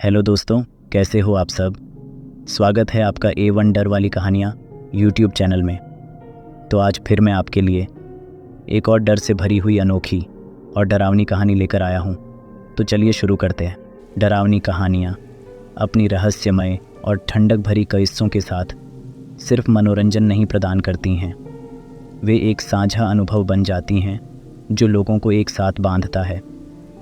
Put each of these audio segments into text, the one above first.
Hello दोस्तों, कैसे हो आप सब। स्वागत है आपका A1 डर वाली कहानियाँ यूट्यूब चैनल में। तो आज फिर मैं आपके लिए एक और डर से भरी हुई अनोखी और डरावनी कहानी लेकर आया हूँ। तो चलिए शुरू करते हैं। डरावनी कहानियाँ अपनी रहस्यमय और ठंडक भरी किस्सों के साथ सिर्फ मनोरंजन नहीं प्रदान करती हैं, वे एक साझा अनुभव बन जाती हैं जो लोगों को एक साथ बांधता है।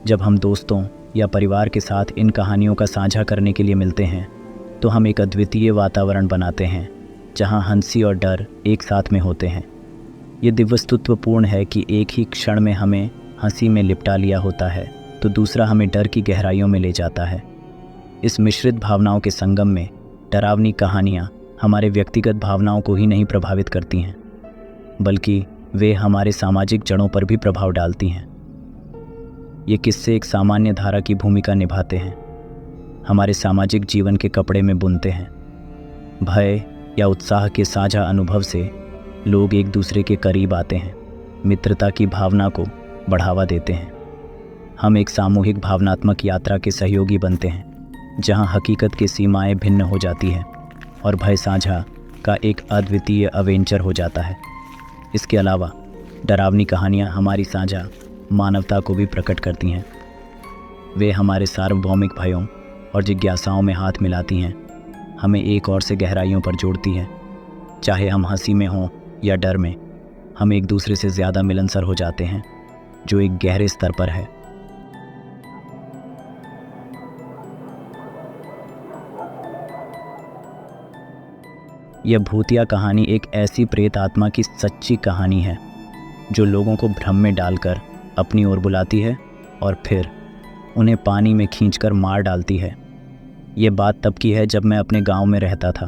जब हम दोस्तों या परिवार के साथ इन कहानियों का साझा करने के लिए मिलते हैं तो हम एक अद्वितीय वातावरण बनाते हैं जहां हंसी और डर एक साथ में होते हैं। ये दिव्यस्तुत्वपूर्ण है कि एक ही क्षण में हमें हंसी में लिपटा लिया होता है तो दूसरा हमें डर की गहराइयों में ले जाता है। इस मिश्रित भावनाओं के संगम में डरावनी कहानियाँ हमारे व्यक्तिगत भावनाओं को ही नहीं प्रभावित करती हैं, बल्कि वे हमारे सामाजिक जड़ों पर भी प्रभाव डालती हैं। ये किस्से एक सामान्य धारा की भूमिका निभाते हैं, हमारे सामाजिक जीवन के कपड़े में बुनते हैं। भय या उत्साह के साझा अनुभव से लोग एक दूसरे के करीब आते हैं, मित्रता की भावना को बढ़ावा देते हैं। हम एक सामूहिक भावनात्मक यात्रा के सहयोगी बनते हैं जहां हकीकत की सीमाएं भिन्न हो जाती हैं और भय साझा का एक अद्वितीय अवेंचर हो जाता है। इसके अलावा डरावनी कहानियाँ हमारी साझा मानवता को भी प्रकट करती हैं। वे हमारे सार्वभौमिक भयों और जिज्ञासाओं में हाथ मिलाती हैं, हमें एक और से गहराइयों पर जोड़ती हैं। चाहे हम हंसी में हों या डर में, हम एक दूसरे से ज़्यादा मिलनसार हो जाते हैं, जो एक गहरे स्तर पर है। यह भूतिया कहानी एक ऐसी प्रेत आत्मा की सच्ची कहानी है जो लोगों को भ्रम में डालकर अपनी ओर बुलाती है और फिर उन्हें पानी में खींचकर मार डालती है। ये बात तब की है जब मैं अपने गांव में रहता था।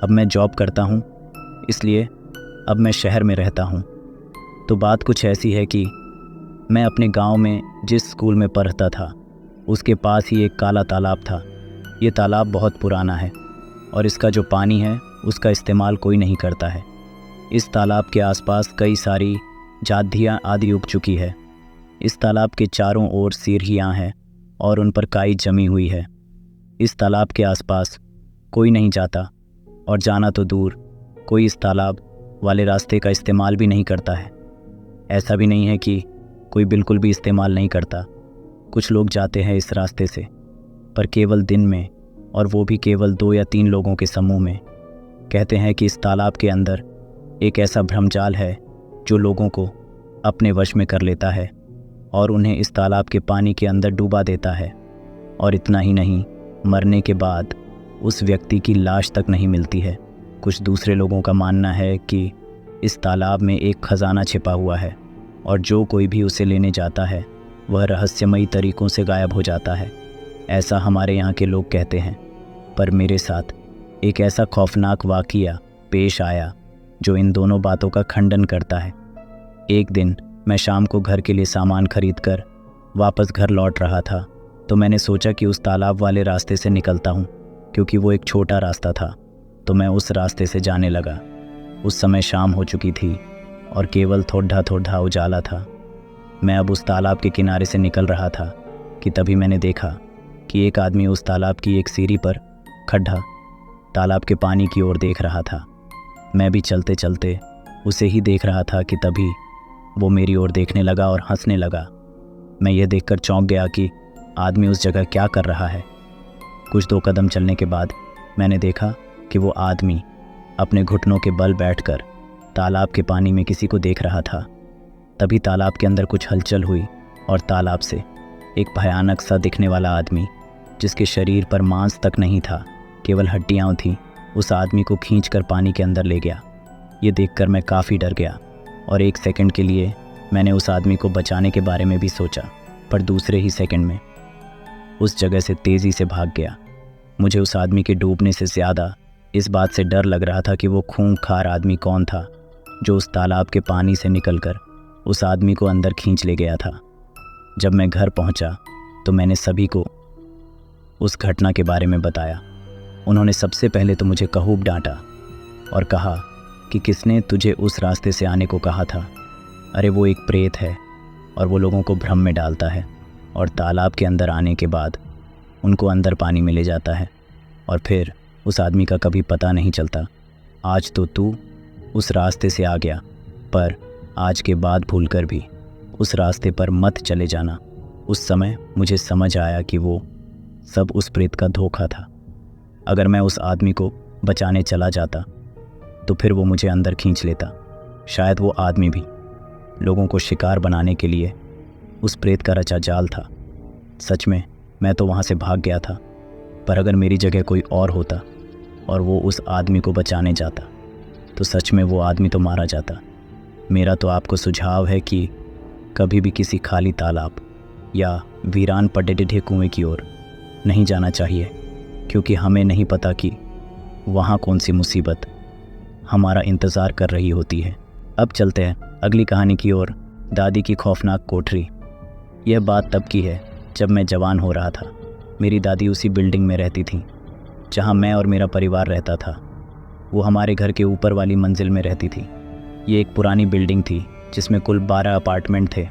अब मैं जॉब करता हूँ, इसलिए अब मैं शहर में रहता हूँ। तो बात कुछ ऐसी है कि मैं अपने गांव में जिस स्कूल में पढ़ता था उसके पास ही एक काला तालाब था। ये तालाब बहुत पुराना है और इसका जो पानी है उसका इस्तेमाल कोई नहीं करता है। इस तालाब के आसपास कई सारी जादियाँ आदि उग चुकी है। इस तालाब के चारों ओर सीढ़ियाँ हैं और उन पर काई जमी हुई है। इस तालाब के आसपास कोई नहीं जाता और जाना तो दूर, कोई इस तालाब वाले रास्ते का इस्तेमाल भी नहीं करता है। ऐसा भी नहीं है कि कोई बिल्कुल भी इस्तेमाल नहीं करता। कुछ लोग जाते हैं इस रास्ते से, पर केवल दिन में, और वो भी केवल 2 या 3 लोगों के समूह में। कहते हैं कि इस तालाब के अंदर एक ऐसा भ्रमजाल है जो लोगों को अपने वश में कर लेता है और उन्हें इस तालाब के पानी के अंदर डूबा देता है। और इतना ही नहीं, मरने के बाद उस व्यक्ति की लाश तक नहीं मिलती है। कुछ दूसरे लोगों का मानना है कि इस तालाब में एक खजाना छिपा हुआ है और जो कोई भी उसे लेने जाता है वह रहस्यमयी तरीक़ों से गायब हो जाता है। ऐसा हमारे यहाँ के लोग कहते हैं। पर मेरे साथ एक ऐसा खौफनाक वाक़या पेश आया जो इन दोनों बातों का खंडन करता है। एक दिन मैं शाम को घर के लिए सामान खरीदकर वापस घर लौट रहा था तो मैंने सोचा कि उस तालाब वाले रास्ते से निकलता हूँ, क्योंकि वो एक छोटा रास्ता था। तो मैं उस रास्ते से जाने लगा। उस समय शाम हो चुकी थी और केवल थोड़ा थोड़ा उजाला था। मैं अब उस तालाब के किनारे से निकल रहा था कि तभी मैंने देखा कि एक आदमी उस तालाब की एक सीढ़ी पर खड़ा तालाब के पानी की ओर देख रहा था। मैं भी चलते चलते उसे ही देख रहा था कि तभी वो मेरी ओर देखने लगा और हंसने लगा। मैं ये देखकर चौंक गया कि आदमी उस जगह क्या कर रहा है। कुछ 2 कदम चलने के बाद मैंने देखा कि वो आदमी अपने घुटनों के बल बैठकर तालाब के पानी में किसी को देख रहा था। तभी तालाब के अंदर कुछ हलचल हुई और तालाब से एक भयानक सा दिखने वाला आदमी, जिसके शरीर पर मांस तक नहीं था, केवल हड्डियाँ थीं, उस आदमी को खींचकर पानी के अंदर ले गया। ये देखकर मैं काफ़ी डर गया और 1 सेकंड के लिए मैंने उस आदमी को बचाने के बारे में भी सोचा, पर दूसरे ही सेकंड में उस जगह से तेज़ी से भाग गया। मुझे उस आदमी के डूबने से ज़्यादा इस बात से डर लग रहा था कि वो खूंखार आदमी कौन था जो उस तालाब के पानी से निकलकर उस आदमी को अंदर खींच ले गया था। जब मैं घर पहुंचा तो मैंने सभी को उस घटना के बारे में बताया। उन्होंने सबसे पहले तो मुझे खूब डांटा और कहा कि किसने तुझे उस रास्ते से आने को कहा था। अरे वो एक प्रेत है और वो लोगों को भ्रम में डालता है, और तालाब के अंदर आने के बाद उनको अंदर पानी में ले जाता है और फिर उस आदमी का कभी पता नहीं चलता। आज तो तू उस रास्ते से आ गया, पर आज के बाद भूलकर भी उस रास्ते पर मत चले जाना। उस समय मुझे समझ आया कि वो सब उस प्रेत का धोखा था। अगर मैं उस आदमी को बचाने चला जाता तो फिर वो मुझे अंदर खींच लेता। शायद वो आदमी भी लोगों को शिकार बनाने के लिए उस प्रेत का रचा जाल था। सच में मैं तो वहाँ से भाग गया था, पर अगर मेरी जगह कोई और होता और वो उस आदमी को बचाने जाता तो सच में वो आदमी तो मारा जाता। मेरा तो आपको सुझाव है कि कभी भी किसी खाली तालाब या वीरान पड़े ढे कुएं की ओर नहीं जाना चाहिए, क्योंकि हमें नहीं पता कि वहाँ कौन सी मुसीबत हमारा इंतज़ार कर रही होती है। अब चलते हैं अगली कहानी की ओर, दादी की खौफनाक कोठरी। यह बात तब की है जब मैं जवान हो रहा था। मेरी दादी उसी बिल्डिंग में रहती थी जहाँ मैं और मेरा परिवार रहता था। वो हमारे घर के ऊपर वाली मंजिल में रहती थी। ये एक पुरानी बिल्डिंग थी जिसमें कुल 12 अपार्टमेंट थे।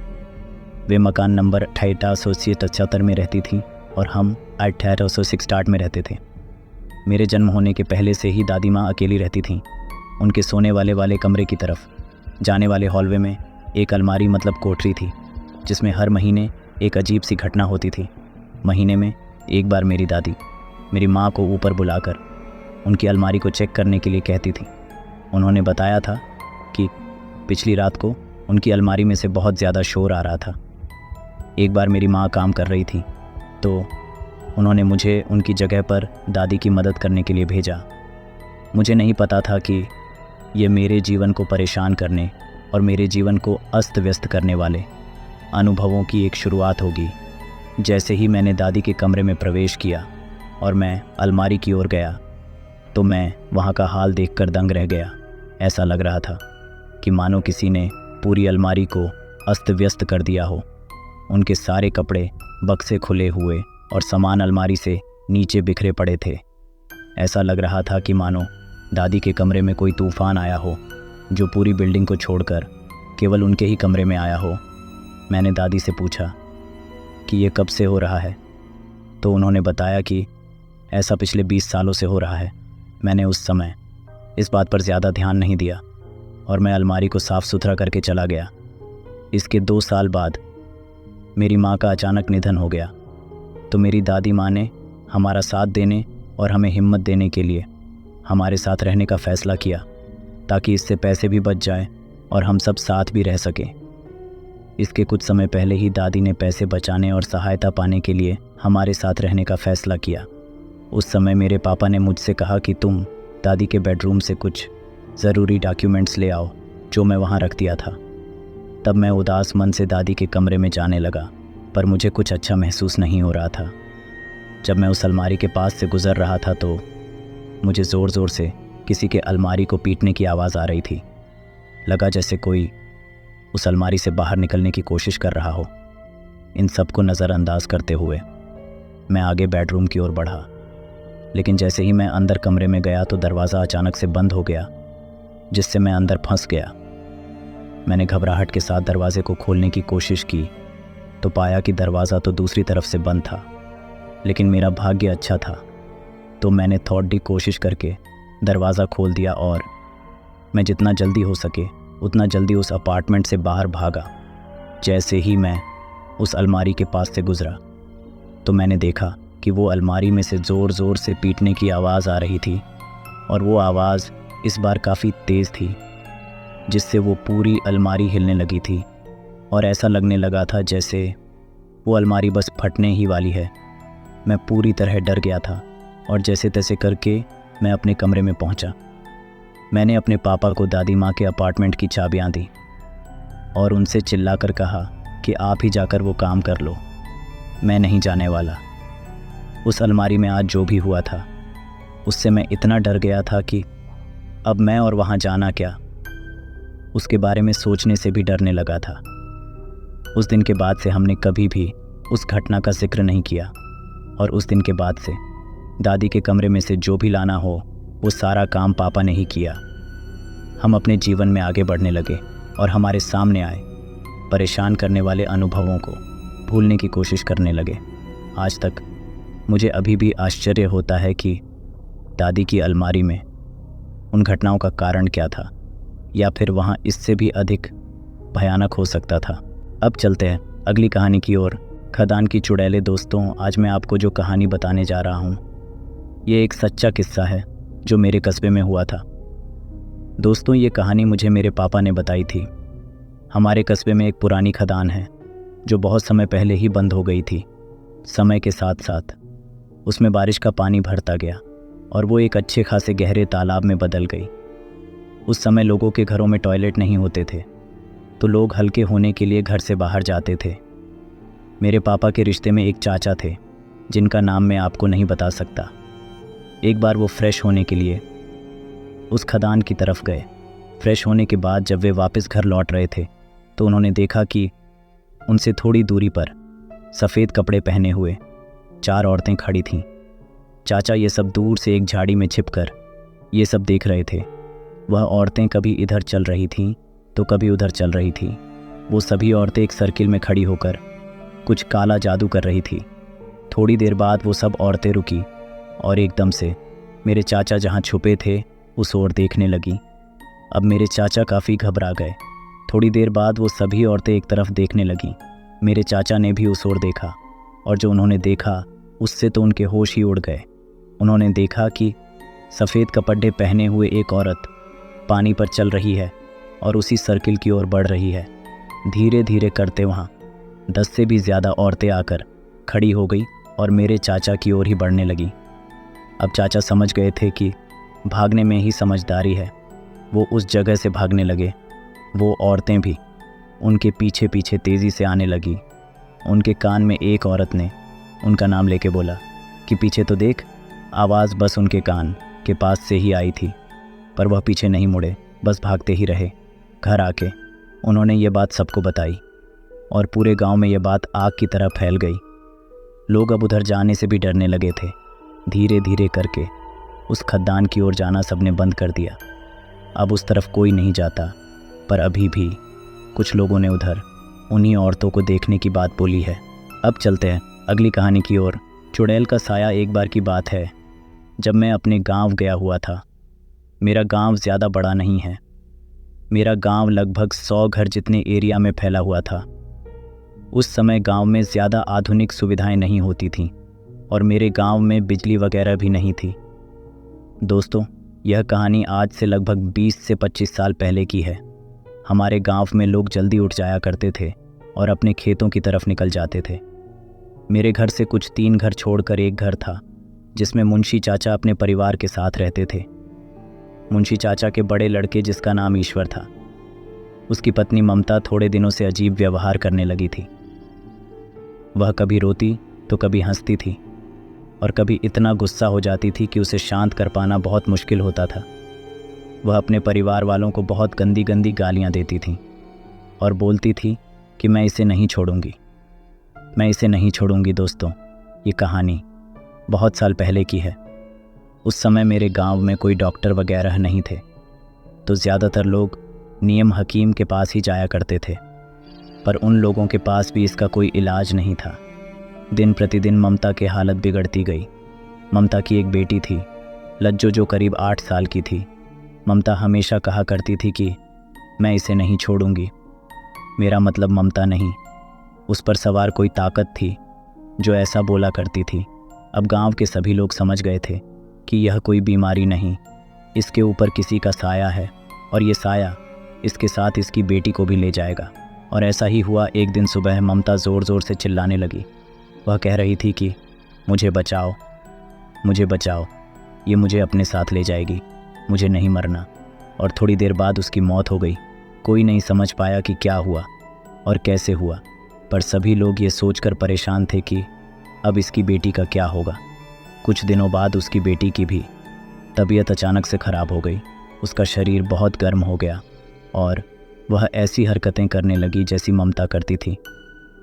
वे मकान नंबर 1878 में रहती थी और हम 1868 में रहते थे। मेरे जन्म होने के पहले से ही दादी माँ अकेली रहती थीं। उनके सोने वाले कमरे की तरफ जाने वाले हॉलवे में एक अलमारी मतलब कोठरी थी, जिसमें हर महीने एक अजीब सी घटना होती थी। महीने में एक बार मेरी दादी मेरी माँ को ऊपर बुलाकर उनकी अलमारी को चेक करने के लिए कहती थी। उन्होंने बताया था कि पिछली रात को उनकी अलमारी में से बहुत ज़्यादा शोर आ रहा था। एक बार मेरी माँ काम कर रही थी तो उन्होंने मुझे उनकी जगह पर दादी की मदद करने के लिए भेजा। मुझे नहीं पता था कि ये मेरे जीवन को परेशान करने और मेरे जीवन को अस्त व्यस्त करने वाले अनुभवों की एक शुरुआत होगी। जैसे ही मैंने दादी के कमरे में प्रवेश किया और मैं अलमारी की ओर गया तो मैं वहाँ का हाल देखकर दंग रह गया। ऐसा लग रहा था कि मानो किसी ने पूरी अलमारी को अस्त व्यस्त कर दिया हो। उनके सारे कपड़े बक्से खुले हुए और सामान अलमारी से नीचे बिखरे पड़े थे। ऐसा लग रहा था कि मानो दादी के कमरे में कोई तूफ़ान आया हो जो पूरी बिल्डिंग को छोड़कर केवल उनके ही कमरे में आया हो। मैंने दादी से पूछा कि ये कब से हो रहा है, तो उन्होंने बताया कि ऐसा पिछले 20 सालों से हो रहा है। मैंने उस समय इस बात पर ज़्यादा ध्यान नहीं दिया और मैं अलमारी को साफ़ सुथरा करके चला गया। इसके 2 साल बाद मेरी माँ का अचानक निधन हो गया, तो मेरी दादी माँ ने हमारा साथ देने और हमें हिम्मत देने के लिए हमारे साथ रहने का फ़ैसला किया, ताकि इससे पैसे भी बच जाएं और हम सब साथ भी रह सकें। इसके कुछ समय पहले ही दादी ने पैसे बचाने और सहायता पाने के लिए हमारे साथ रहने का फ़ैसला किया। उस समय मेरे पापा ने मुझसे कहा कि तुम दादी के बेडरूम से कुछ ज़रूरी डॉक्यूमेंट्स ले आओ जो मैं वहाँ रख दिया था। तब मैं उदास मन से दादी के कमरे में जाने लगा, पर मुझे कुछ अच्छा महसूस नहीं हो रहा था। जब मैं उस अलमारी के पास से गुज़र रहा था तो मुझे ज़ोर ज़ोर से किसी के अलमारी को पीटने की आवाज़ आ रही थी। लगा जैसे कोई उस अलमारी से बाहर निकलने की कोशिश कर रहा हो। इन सब को नज़रअंदाज करते हुए मैं आगे बेडरूम की ओर बढ़ा, लेकिन जैसे ही मैं अंदर कमरे में गया तो दरवाज़ा अचानक से बंद हो गया, जिससे मैं अंदर फंस गया। मैंने घबराहट के साथ दरवाजे को खोलने की कोशिश की तो पाया कि दरवाज़ा तो दूसरी तरफ से बंद था, लेकिन मेरा भाग्य अच्छा था तो मैंने थोड़ी कोशिश करके दरवाज़ा खोल दिया और मैं जितना जल्दी हो सके उतना जल्दी उस अपार्टमेंट से बाहर भागा। जैसे ही मैं उस अलमारी के पास से गुज़रा तो मैंने देखा कि वो अलमारी में से ज़ोर ज़ोर से पीटने की आवाज़ आ रही थी, और वो आवाज़ इस बार काफ़ी तेज़ थी, जिससे वो पूरी अलमारी हिलने लगी थी और ऐसा लगने लगा था जैसे वो अलमारी बस फटने ही वाली है। मैं पूरी तरह डर गया था और जैसे तैसे करके मैं अपने कमरे में पहुंचा। मैंने अपने पापा को दादी माँ के अपार्टमेंट की चाबियाँ दी और उनसे चिल्लाकर कहा कि आप ही जाकर वो काम कर लो, मैं नहीं जाने वाला। उस अलमारी में आज जो भी हुआ था उससे मैं इतना डर गया था कि अब मैं और वहाँ जाना क्या, उसके बारे में सोचने से भी डरने लगा था। उस दिन के बाद से हमने कभी भी उस घटना का जिक्र नहीं किया, और उस दिन के बाद से दादी के कमरे में से जो भी लाना हो वो सारा काम पापा ने ही किया। हम अपने जीवन में आगे बढ़ने लगे और हमारे सामने आए परेशान करने वाले अनुभवों को भूलने की कोशिश करने लगे। आज तक मुझे अभी भी आश्चर्य होता है कि दादी की अलमारी में उन घटनाओं का कारण क्या था, या फिर वहाँ इससे भी अधिक भयानक हो सकता था। अब चलते हैं अगली कहानी की ओर। खदान की चुड़ैलें। दोस्तों, आज मैं आपको जो कहानी बताने जा रहा हूँ ये एक सच्चा किस्सा है जो मेरे कस्बे में हुआ था। दोस्तों, ये कहानी मुझे मेरे पापा ने बताई थी। हमारे कस्बे में एक पुरानी खदान है जो बहुत समय पहले ही बंद हो गई थी। समय के साथ साथ उसमें बारिश का पानी भरता गया और वो एक अच्छे खासे गहरे तालाब में बदल गई। उस समय लोगों के घरों में टॉयलेट नहीं होते थे, तो लोग हल्के होने के लिए घर से बाहर जाते थे। मेरे पापा के रिश्ते में एक चाचा थे जिनका नाम मैं आपको नहीं बता सकता। एक बार वो फ्रेश होने के लिए उस खदान की तरफ गए। फ्रेश होने के बाद जब वे वापस घर लौट रहे थे तो उन्होंने देखा कि उनसे थोड़ी दूरी पर सफ़ेद कपड़े पहने हुए 4 औरतें खड़ी थीं। चाचा ये सब दूर से एक झाड़ी में छिपकर ये सब देख रहे थे। वह औरतें कभी इधर चल रही थीं तो कभी उधर चल रही थीं। वो सभी औरतें एक सर्किल में खड़ी होकर कुछ काला जादू कर रही थी। थोड़ी देर बाद वो सब औरतें रुकी और एकदम से मेरे चाचा जहाँ छुपे थे उस ओर देखने लगी। अब मेरे चाचा काफ़ी घबरा गए। थोड़ी देर बाद वो सभी औरतें एक तरफ देखने लगीं। मेरे चाचा ने भी उस ओर देखा और जो उन्होंने देखा उससे तो उनके होश ही उड़ गए। उन्होंने देखा कि सफ़ेद कपड़े पहने हुए एक औरत पानी पर चल रही है और उसी सर्किल की ओर बढ़ रही है। धीरे धीरे करते वहाँ 10 से भी ज़्यादा औरतें आकर खड़ी हो गई और मेरे चाचा की ओर ही बढ़ने लगी। अब चाचा समझ गए थे कि भागने में ही समझदारी है। वो उस जगह से भागने लगे। वो औरतें भी उनके पीछे पीछे तेज़ी से आने लगी। उनके कान में एक औरत ने उनका नाम लेके बोला कि पीछे तो देख। आवाज़ बस उनके कान के पास से ही आई थी, पर वह पीछे नहीं मुड़े, बस भागते ही रहे। घर आके उन्होंने ये बात सबको बताई और पूरे गांव में ये बात आग की तरह फैल गई। लोग अब उधर जाने से भी डरने लगे थे। धीरे धीरे करके उस खदान की ओर जाना सबने बंद कर दिया। अब उस तरफ कोई नहीं जाता, पर अभी भी कुछ लोगों ने उधर उन्हीं औरतों को देखने की बात बोली है। अब चलते हैं अगली कहानी की ओर। चुड़ैल का साया। एक बार की बात है जब मैं अपने गांव गया हुआ था। मेरा गांव ज़्यादा बड़ा नहीं है। मेरा गांव लगभग 100 घर जितने एरिया में फैला हुआ था। उस समय गांव में ज़्यादा आधुनिक सुविधाएं नहीं होती थीं और मेरे गांव में बिजली वगैरह भी नहीं थी। दोस्तों, यह कहानी आज से लगभग 20 से 25 साल पहले की है। हमारे गांव में लोग जल्दी उठ जाया करते थे और अपने खेतों की तरफ निकल जाते थे। मेरे घर से कुछ 3 घर छोड़कर एक घर था जिसमें मुंशी चाचा अपने परिवार के साथ रहते थे। मुंशी चाचा के बड़े लड़के जिसका नाम ईश्वर था, उसकी पत्नी ममता थोड़े दिनों से अजीब व्यवहार करने लगी थी। वह कभी रोती तो कभी हंसती थी और कभी इतना गुस्सा हो जाती थी कि उसे शांत कर पाना बहुत मुश्किल होता था। वह अपने परिवार वालों को बहुत गंदी गंदी गालियां देती थी और बोलती थी कि मैं इसे नहीं छोड़ूंगी, मैं इसे नहीं छोड़ूंगी। दोस्तों, ये कहानी बहुत साल पहले की है। उस समय मेरे गांव में कोई डॉक्टर वगैरह नहीं थे, तो ज़्यादातर लोग नियम हकीम के पास ही जाया करते थे, पर उन लोगों के पास भी इसका कोई इलाज नहीं था। दिन प्रतिदिन ममता की हालत बिगड़ती गई। ममता की एक बेटी थी, लज्जो, जो करीब 8 साल की थी। ममता हमेशा कहा करती थी कि मैं इसे नहीं छोड़ूंगी। मेरा मतलब ममता नहीं, उस पर सवार कोई ताकत थी जो ऐसा बोला करती थी। अब गांव के सभी लोग समझ गए थे कि यह कोई बीमारी नहीं, इसके ऊपर किसी का साया है और ये साया इसके साथ इसकी बेटी को भी ले जाएगा। और ऐसा ही हुआ। एक दिन सुबह ममता ज़ोर ज़ोर से चिल्लाने लगी। वह कह रही थी कि मुझे बचाओ, मुझे बचाओ, ये मुझे अपने साथ ले जाएगी, मुझे नहीं मरना। और थोड़ी देर बाद उसकी मौत हो गई। कोई नहीं समझ पाया कि क्या हुआ और कैसे हुआ, पर सभी लोग ये सोचकर परेशान थे कि अब इसकी बेटी का क्या होगा। कुछ दिनों बाद उसकी बेटी की भी तबीयत अचानक से ख़राब हो गई। उसका शरीर बहुत गर्म हो गया और वह ऐसी हरकतें करने लगी जैसी ममता करती थी।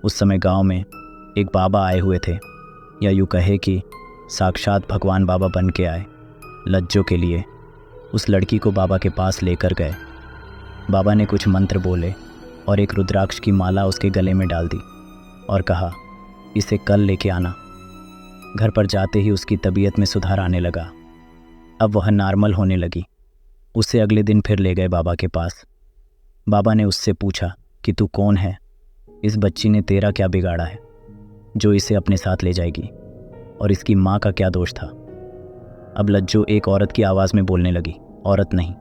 उस समय गांव में एक बाबा आए हुए थे, या यूँ कहे कि साक्षात भगवान बाबा बन के आए। लज्जो के लिए उस लड़की को बाबा के पास लेकर गए। बाबा ने कुछ मंत्र बोले और एक रुद्राक्ष की माला उसके गले में डाल दी और कहा, इसे कल लेके आना। घर पर जाते ही उसकी तबीयत में सुधार आने लगा। अब वह नॉर्मल होने लगी। उसे अगले दिन फिर ले गए बाबा के पास। बाबा ने उससे पूछा कि तू कौन है? इस बच्ची ने तेरा क्या बिगाड़ा है जो इसे अपने साथ ले जाएगी? और इसकी माँ का क्या दोष था? अब लज्जो एक औरत की आवाज़ में बोलने लगी। औरत नहीं,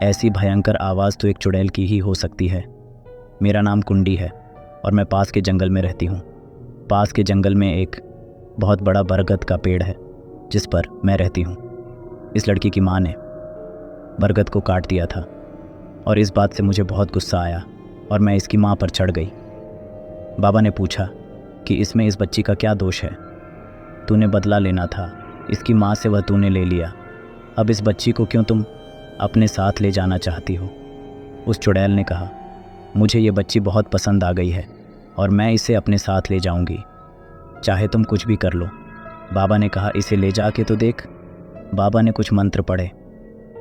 ऐसी भयंकर आवाज़ तो एक चुड़ैल की ही हो सकती है। मेरा नाम कुंडी है और मैं पास के जंगल में रहती हूँ। पास के जंगल में एक बहुत बड़ा बरगद का पेड़ है जिस पर मैं रहती हूँ। इस लड़की की माँ ने बरगद को काट दिया था और इस बात से मुझे बहुत गुस्सा आया और मैं इसकी माँ पर चढ़ गई। बाबा ने पूछा कि इसमें इस बच्ची का क्या दोष है? तूने बदला लेना था, इसकी माँ से वह तूने ले लिया। अब इस बच्ची को क्यों तुम अपने साथ ले जाना चाहती हो? उस चुड़ैल ने कहा, मुझे ये बच्ची बहुत पसंद आ गई है और मैं इसे अपने साथ ले जाऊंगी, चाहे तुम कुछ भी कर लो। बाबा ने कहा, इसे ले जाके तो देख। बाबा ने कुछ मंत्र पढ़े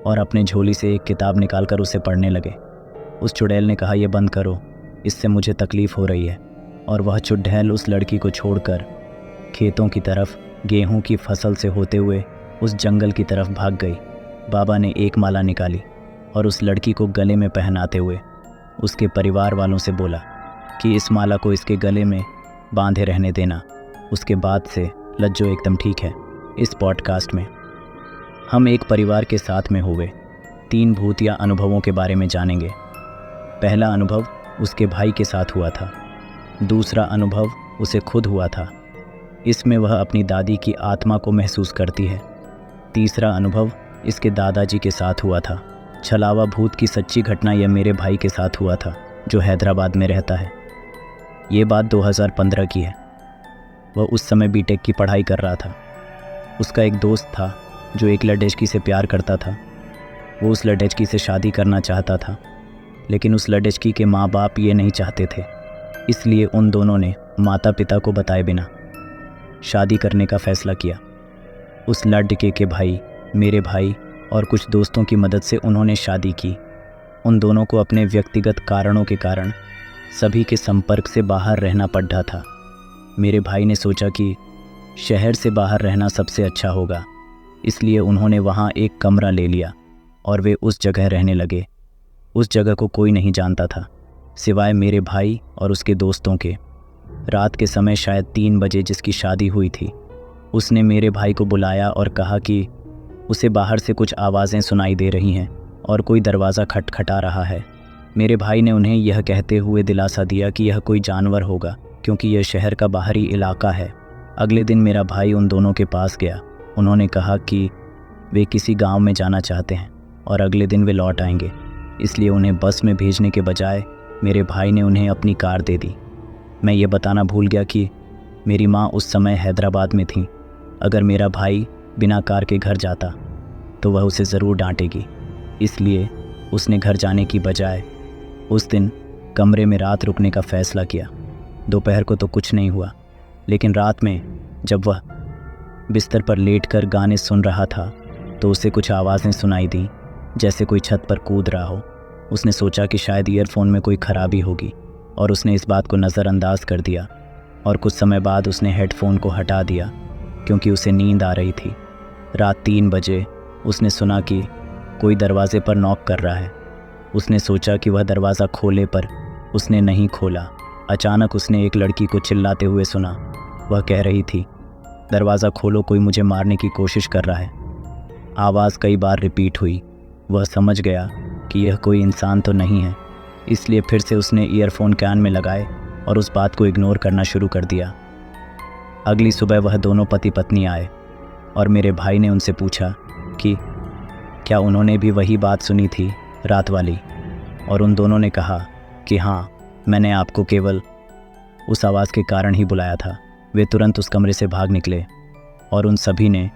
और अपने झोली से एक किताब निकालकर उसे पढ़ने लगे। उस चुड़ैल ने कहा, यह बंद करो, इससे मुझे तकलीफ़ हो रही है। और वह चुड़ैल उस लड़की को छोड़कर खेतों की तरफ गेहूं की फसल से होते हुए उस जंगल की तरफ भाग गई। बाबा ने एक माला निकाली और उस लड़की को गले में पहनाते हुए उसके परिवार वालों से बोला कि इस माला को इसके गले में बांधे रहने देना। उसके बाद से लज्जो एकदम ठीक है। इस पॉडकास्ट में हम एक परिवार के साथ में हुए 3 भूतिया अनुभवों के बारे में जानेंगे। पहला अनुभव उसके भाई के साथ हुआ था। दूसरा अनुभव उसे खुद हुआ था, इसमें वह अपनी दादी की आत्मा को महसूस करती है। तीसरा अनुभव इसके दादाजी के साथ हुआ था। छलावा भूत की सच्ची घटना यह मेरे भाई के साथ हुआ था जो हैदराबाद में रहता है। ये बात 2015 की है। वह उस समय बीटेक की पढ़ाई कर रहा था। उसका एक दोस्त था जो एक लड़की से प्यार करता था। वो उस लड़की से शादी करना चाहता था, लेकिन उस लड़की के माँ बाप ये नहीं चाहते थे। इसलिए उन दोनों ने माता पिता को बताए बिना शादी करने का फैसला किया। उस लड़के के भाई, मेरे भाई और कुछ दोस्तों की मदद से उन्होंने शादी की। उन दोनों को अपने व्यक्तिगत कारणों के कारण सभी के संपर्क से बाहर रहना पड़ रहा था। मेरे भाई ने सोचा कि शहर से बाहर रहना सबसे अच्छा होगा, इसलिए उन्होंने वहाँ एक कमरा ले लिया और वे उस जगह रहने लगे। उस जगह को कोई नहीं जानता था सिवाय मेरे भाई और उसके दोस्तों के। रात के समय शायद 3 बजे जिसकी शादी हुई थी, उसने मेरे भाई को बुलाया और कहा कि उसे बाहर से कुछ आवाज़ें सुनाई दे रही हैं और कोई दरवाज़ा खटखटा रहा है। मेरे भाई ने उन्हें यह कहते हुए दिलासा दिया कि यह कोई जानवर होगा क्योंकि यह शहर का बाहरी इलाका है। अगले दिन मेरा भाई उन दोनों के पास गया। उन्होंने कहा कि वे किसी गांव में जाना चाहते हैं और अगले दिन वे लौट आएंगे, इसलिए उन्हें बस में भेजने के बजाय मेरे भाई ने उन्हें अपनी कार दे दी। मैं ये बताना भूल गया कि मेरी माँ उस समय हैदराबाद में थी। अगर मेरा भाई बिना कार के घर जाता तो वह उसे ज़रूर डांटेगी, इसलिए उसने घर जाने की बजाय उस दिन कमरे में रात रुकने का फ़ैसला किया। दोपहर को तो कुछ नहीं हुआ, लेकिन रात में जब वह बिस्तर पर लेटकर गाने सुन रहा था तो उसे कुछ आवाज़ें सुनाई दी, जैसे कोई छत पर कूद रहा हो। उसने सोचा कि शायद ईयरफोन में कोई ख़राबी होगी और उसने इस बात को नज़रअंदाज कर दिया और कुछ समय बाद उसने हेडफोन को हटा दिया क्योंकि उसे नींद आ रही थी। रात 3 बजे उसने सुना कि कोई दरवाज़े पर नॉक कर रहा है। उसने सोचा कि वह दरवाज़ा खोले, पर उसने नहीं खोला। अचानक उसने एक लड़की को चिल्लाते हुए सुना। वह कह रही थी, दरवाज़ा खोलो, कोई मुझे मारने की कोशिश कर रहा है। आवाज़ कई बार रिपीट हुई। वह समझ गया कि यह कोई इंसान तो नहीं है, इसलिए फिर से उसने ईयरफोन कान में लगाए और उस बात को इग्नोर करना शुरू कर दिया। अगली सुबह वह दोनों पति पत्नी आए और मेरे भाई ने उनसे पूछा कि क्या उन्होंने भी वही बात सुनी थी, रात वाली, और उन दोनों ने कहा कि हाँ, मैंने आपको केवल उस आवाज़ के कारण ही बुलाया था। वे तुरंत उस कमरे से भाग निकले और उन सभी ने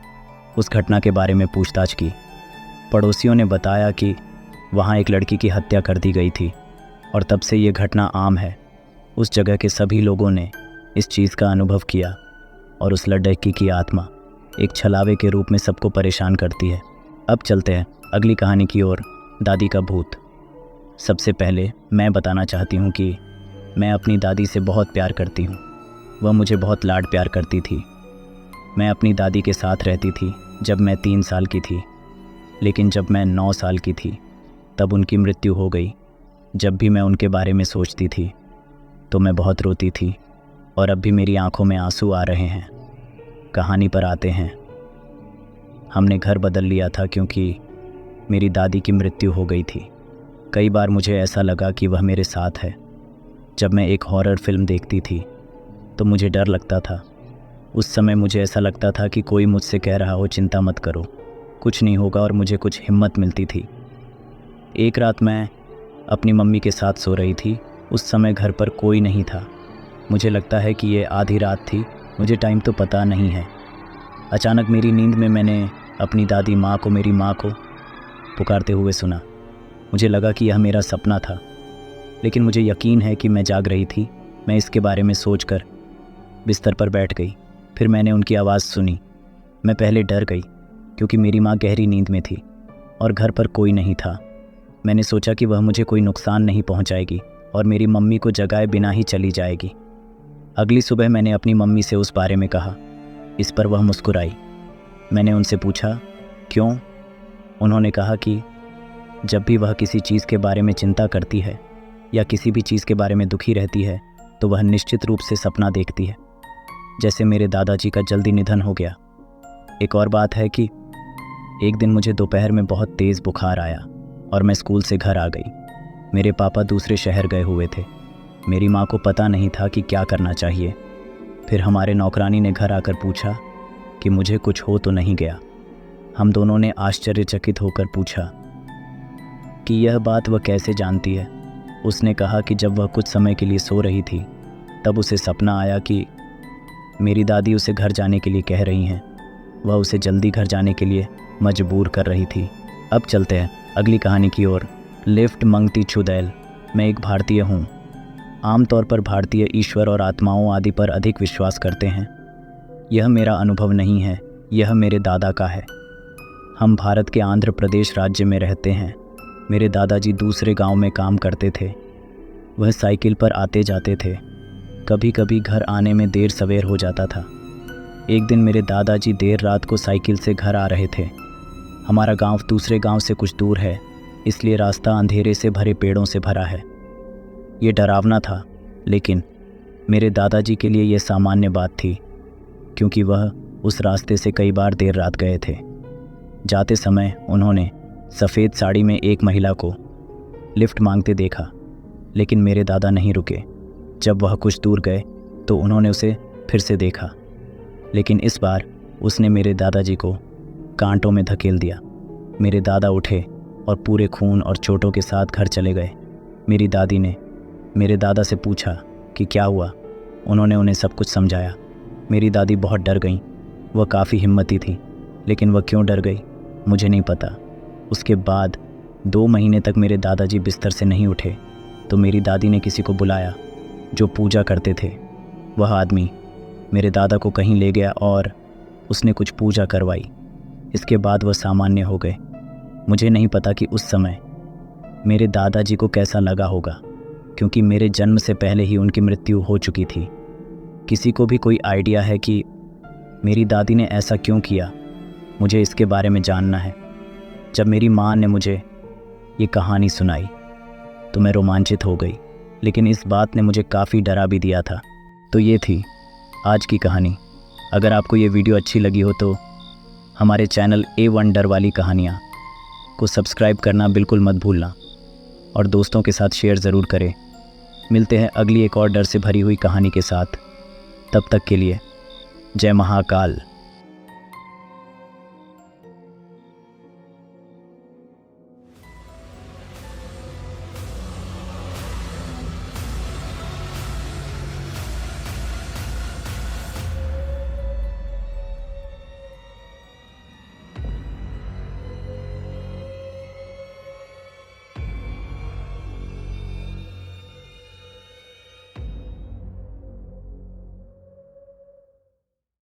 उस घटना के बारे में पूछताछ की। पड़ोसियों ने बताया कि वहाँ एक लड़की की हत्या कर दी गई थी और तब से ये घटना आम है। उस जगह के सभी लोगों ने इस चीज़ का अनुभव किया और उस लड़की की आत्मा एक छलावे के रूप में सबको परेशान करती है। अब चलते हैं अगली कहानी की ओर, दादी का भूत। सबसे पहले मैं बताना चाहती हूँ कि मैं अपनी दादी से बहुत प्यार करती हूँ। वह मुझे बहुत लाड प्यार करती थी। मैं अपनी दादी के साथ रहती थी जब मैं 3 साल की थी, लेकिन जब मैं 9 साल की थी तब उनकी मृत्यु हो गई। जब भी मैं उनके बारे में सोचती थी तो मैं बहुत रोती थी और अब भी मेरी आंखों में आंसू आ रहे हैं। कहानी पर आते हैं। हमने घर बदल लिया था क्योंकि मेरी दादी की मृत्यु हो गई थी। कई बार मुझे ऐसा लगा कि वह मेरे साथ है। जब मैं एक हॉरर फिल्म देखती थी तो मुझे डर लगता था। उस समय मुझे ऐसा लगता था कि कोई मुझसे कह रहा हो चिंता मत करो, कुछ नहीं होगा, और मुझे कुछ हिम्मत मिलती थी। एक रात मैं अपनी मम्मी के साथ सो रही थी। उस समय घर पर कोई नहीं था। मुझे लगता है कि ये आधी रात थी, मुझे टाइम तो पता नहीं है। अचानक मेरी नींद में मैंने अपनी दादी माँ को मेरी माँ को पुकारते हुए सुना। मुझे लगा कि यह मेरा सपना था, लेकिन मुझे यकीन है कि मैं जाग रही थी। मैं इसके बारे में सोचकर बिस्तर पर बैठ गई। फिर मैंने उनकी आवाज़ सुनी। मैं पहले डर गई क्योंकि मेरी माँ गहरी नींद में थी और घर पर कोई नहीं था। मैंने सोचा कि वह मुझे कोई नुकसान नहीं पहुँचाएगी और मेरी मम्मी को जगाए बिना ही चली जाएगी। अगली सुबह मैंने अपनी मम्मी से उस बारे में कहा। इस पर वह मुस्कुराई। मैंने उनसे पूछा क्यों? उन्होंने कहा कि जब भी वह किसी चीज़ के बारे में चिंता करती है या किसी भी चीज़ के बारे में दुखी रहती है तो वह निश्चित रूप से सपना देखती है। जैसे मेरे दादाजी का जल्दी निधन हो गया। एक और बात है कि एक दिन मुझे दोपहर में बहुत तेज़ बुखार आया और मैं स्कूल से घर आ गई। मेरे पापा दूसरे शहर गए हुए थे। मेरी माँ को पता नहीं था कि क्या करना चाहिए। फिर हमारे नौकरानी ने घर आकर पूछा कि मुझे कुछ हो तो नहीं गया। हम दोनों ने आश्चर्यचकित होकर पूछा कि यह बात वह कैसे जानती है। उसने कहा कि जब वह कुछ समय के लिए सो रही थी तब उसे सपना आया कि मेरी दादी उसे घर जाने के लिए कह रही हैं। वह उसे जल्दी घर जाने के लिए मजबूर कर रही थी। अब चलते हैं अगली कहानी की ओर। लिफ्ट मंगती छुदैल। मैं एक भारतीय हूँ। आमतौर पर भारतीय ईश्वर और आत्माओं आदि पर अधिक विश्वास करते हैं। यह मेरा अनुभव नहीं है, यह मेरे दादा का है। हम भारत के आंध्र प्रदेश राज्य में रहते हैं। मेरे दादाजी दूसरे गांव में काम करते थे। वह साइकिल पर आते जाते थे। कभी कभी घर आने में देर सवेर हो जाता था। एक दिन मेरे दादाजी देर रात को साइकिल से घर आ रहे थे। हमारा गांव दूसरे गांव से कुछ दूर है, इसलिए रास्ता अंधेरे से भरे पेड़ों से भरा है। ये डरावना था, लेकिन मेरे दादाजी के लिए यह सामान्य बात थी क्योंकि वह उस रास्ते से कई बार देर रात गए थे। जाते समय उन्होंने सफ़ेद साड़ी में एक महिला को लिफ्ट मांगते देखा, लेकिन मेरे दादा नहीं रुके। जब वह कुछ दूर गए तो उन्होंने उसे फिर से देखा, लेकिन इस बार उसने मेरे दादाजी को कांटों में धकेल दिया। मेरे दादा उठे और पूरे खून और चोटों के साथ घर चले गए। मेरी दादी ने मेरे दादा से पूछा कि क्या हुआ। उन्होंने उन्हें सब कुछ समझाया। मेरी दादी बहुत डर गईं। वह काफ़ी हिम्मती थी, लेकिन वह क्यों डर गई मुझे नहीं पता। उसके बाद 2 महीने तक मेरे दादाजी बिस्तर से नहीं उठे तो मेरी दादी ने किसी को बुलाया जो पूजा करते थे। वह आदमी मेरे दादा को कहीं ले गया और उसने कुछ पूजा करवाई। इसके बाद वह सामान्य हो गए। मुझे नहीं पता कि उस समय मेरे दादाजी को कैसा लगा होगा, क्योंकि मेरे जन्म से पहले ही उनकी मृत्यु हो चुकी थी। किसी को भी कोई आइडिया है कि मेरी दादी ने ऐसा क्यों किया? मुझे इसके बारे में जानना है। जब मेरी माँ ने मुझे ये कहानी सुनाई तो मैं रोमांचित हो गई, लेकिन इस बात ने मुझे काफ़ी डरा भी दिया था। तो ये थी आज की कहानी। अगर आपको ये वीडियो अच्छी लगी हो तो हमारे चैनल ए वंडर वाली कहानियाँ को सब्सक्राइब करना बिल्कुल मत भूलना और दोस्तों के साथ शेयर ज़रूर करें। मिलते हैं अगली एक और डर से भरी हुई कहानी के साथ। तब तक के लिए जय महाकाल।